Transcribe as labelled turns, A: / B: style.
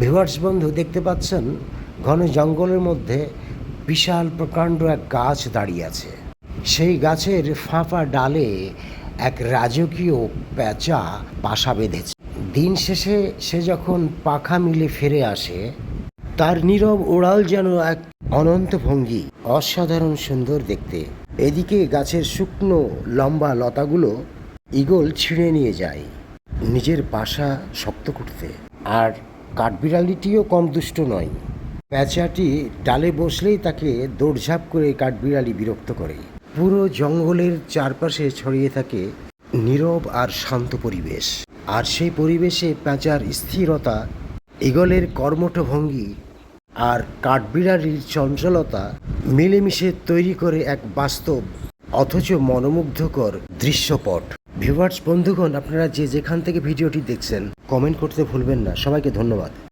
A: Viewers বন্ধু, দেখতে পাচ্ছেন ঘন জঙ্গলের মধ্যে বিশাল প্রকাণ্ড এক গাছ দাঁড়িয়ে আছে। সেই গাছের ফাঁপা ডালে এক রাজকীয় পেঁচা বাসা বেঁধেছে। দিন শেষে সে যখন পাখা মিলে ফিরে আসে, তার নীরব ওড়াল যেন এক অনন্ত ভঙ্গি, অসাধারণ সুন্দর দেখতে। এদিকে গাছের শুকনো লম্বা লতাগুলো ঈগল ছিঁড়ে নিয়ে যায় নিজের বাসা শক্ত করতে। আর কাঠবিড়ালিটিও কম দুষ্ট নয়। প্যাঁচাটি ডালে বসলেই তাকে দৌড়ঝাঁপ করে কাঠবিড়ালি বিরক্ত করে। পুরো জঙ্গলের চারপাশে ছড়িয়ে থাকে নীরব আর শান্ত পরিবেশ। আর সেই পরিবেশে প্যাঁচার স্থিরতা, ঈগলের কর্মঠ ভঙ্গি আর কাঠবিড়ালির চঞ্চলতা মিলেমিশে তৈরি করে এক বাস্তব অথচ মনোমুগ্ধকর দৃশ্যপট। ভিউয়ার্স বন্ধুগণ, আপনারা যে যেখান থেকে ভিডিওটি দেখছেন কমেন্ট করতে ভুলবেন না। সবাইকে ধন্যবাদ।